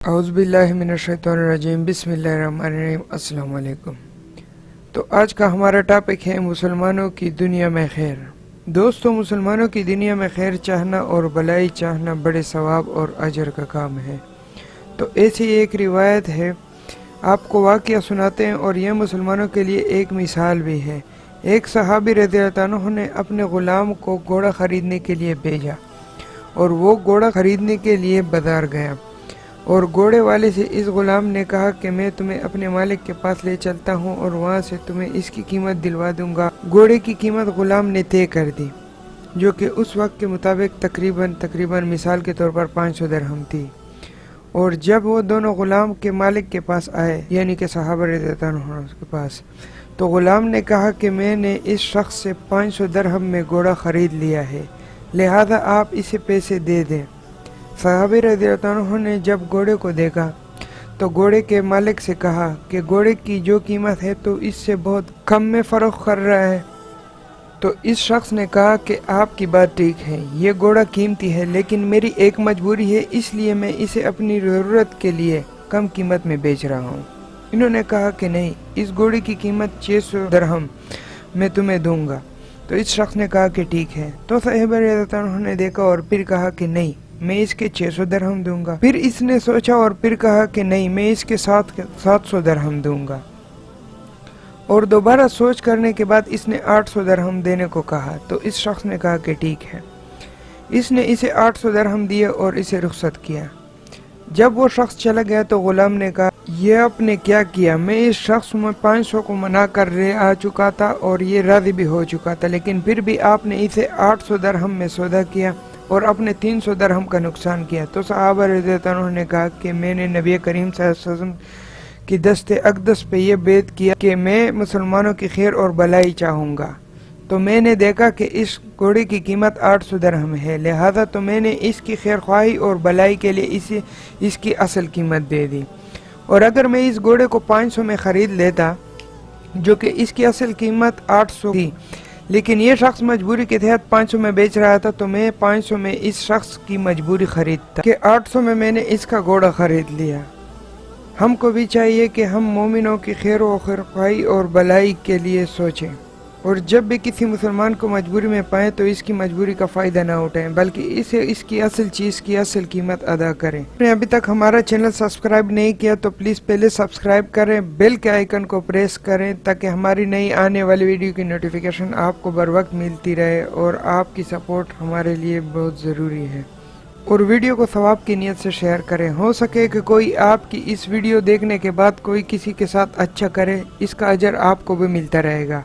اعوذ باللہ من الشیطان الرجیم، بسم اللہ الرحمن الرحیم۔ السلام علیکم۔ تو آج کا ہمارا ٹاپک ہے مسلمانوں کی دنیا میں خیر۔ دوستو، مسلمانوں کی دنیا میں خیر چاہنا اور بھلائی چاہنا بڑے ثواب اور اجر کا کام ہے۔ تو ایسی ایک روایت ہے، آپ کو واقعہ سناتے ہیں اور یہ مسلمانوں کے لیے ایک مثال بھی ہے۔ ایک صحابی رضی اللہ عنہ نے اپنے غلام کو گھوڑا خریدنے کے لیے بھیجا اور وہ گھوڑا خریدنے کے لیے بازار گیا، اور گھوڑے والے سے اس غلام نے کہا کہ میں تمہیں اپنے مالک کے پاس لے چلتا ہوں اور وہاں سے تمہیں اس کی قیمت دلوا دوں گا۔ گھوڑے کی قیمت غلام نے طے کر دی، جو کہ اس وقت کے مطابق تقریباً مثال کے طور پر 500 درہم تھی۔ اور جب وہ دونوں غلام کے مالک کے پاس آئے، یعنی کہ صحابہ رضی اللہ عنہ کے پاس، تو غلام نے کہا کہ میں نے اس شخص سے 500 درہم میں گھوڑا خرید لیا ہے، لہذا آپ اسے پیسے دے دیں۔ صحابہ رضی اللہ عنہ نے جب گھوڑے کو دیکھا تو گھوڑے کے مالک سے کہا کہ گھوڑے کی جو قیمت ہے تو اس سے بہت کم میں فروخت کر رہا ہے۔ تو اس شخص نے کہا کہ آپ کی بات ٹھیک ہے، یہ گھوڑا قیمتی ہے، لیکن میری ایک مجبوری ہے، اس لیے میں اسے اپنی ضرورت کے لیے کم قیمت میں بیچ رہا ہوں۔ انہوں نے کہا کہ نہیں، اس گھوڑے کی قیمت 600 درہم میں تمہیں دوں گا۔ تو اس شخص نے کہا کہ ٹھیک ہے۔ تو صحابہ رضی اللہ عنہ نے دیکھا اور پھر کہا کہ نہیں، میں اس کے 600 درہم دوں گا۔ پھر اس نے سوچا اور پھر کہا کہ نہیں، میں اس کے 700 درہم دوں گا، اور دوبارہ سوچ کرنے کے بعد اس نے 800 درہم دینے کو کہا۔ تو اس شخص نے کہا کہ ٹھیک ہے۔ اس نے اسے 800 درہم دیے اور اسے رخصت کیا۔ جب وہ شخص چلا گیا تو غلام نے کہا، یہ آپ نے کیا کیا؟ میں اس شخص میں 500 کو منع کر رہے آ چکا تھا اور یہ راضی بھی ہو چکا تھا، لیکن پھر بھی آپ نے اسے 800 درہم میں سودا کیا اور اپنے 300 درہم کا نقصان کیا۔ تو صحابہ رضی اللہ عنہ نے کہا کہ میں نے نبی کریم صلی اللہ علیہ وسلم کی دست اقدس پہ یہ بیعت کیا کہ میں مسلمانوں کی خیر اور بھلائی چاہوں گا، تو میں نے دیکھا کہ اس گھوڑے کی قیمت 800 درہم ہے، لہذا تو میں نے اس کی خیر خواہی اور بھلائی کے لیے اس کی اصل قیمت دے دی، اور اگر میں اس گھوڑے کو 500 میں خرید لیتا، جو کہ اس کی اصل قیمت 800 تھی، لیکن یہ شخص مجبوری کے تحت 500 میں بیچ رہا تھا، تو میں 500 میں اس شخص کی مجبوری خریدتا کہ 800 میں میں نے اس کا گھوڑا خرید لیا۔ ہم کو بھی چاہیے کہ ہم مومنوں کی خیر و خواہی اور بھلائی کے لیے سوچیں، اور جب بھی کسی مسلمان کو مجبوری میں پائیں تو اس کی مجبوری کا فائدہ نہ اٹھائیں، بلکہ اسے اس کی اصل چیز کی اصل قیمت ادا کریں۔ ابھی تک ہمارا چینل سبسکرائب نہیں کیا تو پلیز پہلے سبسکرائب کریں، بیل کے آئیکن کو پریس کریں تاکہ ہماری نئی آنے والی ویڈیو کی نوٹیفیکیشن آپ کو بر وقت ملتی رہے، اور آپ کی سپورٹ ہمارے لیے بہت ضروری ہے۔ اور ویڈیو کو ثواب کی نیت سے شیئر کریں، ہو سکے کہ کوئی آپ کی اس ویڈیو دیکھنے کے بعد کوئی کسی کے ساتھ اچھا کرے، اس کا اجر آپ کو بھی ملتا رہے گا۔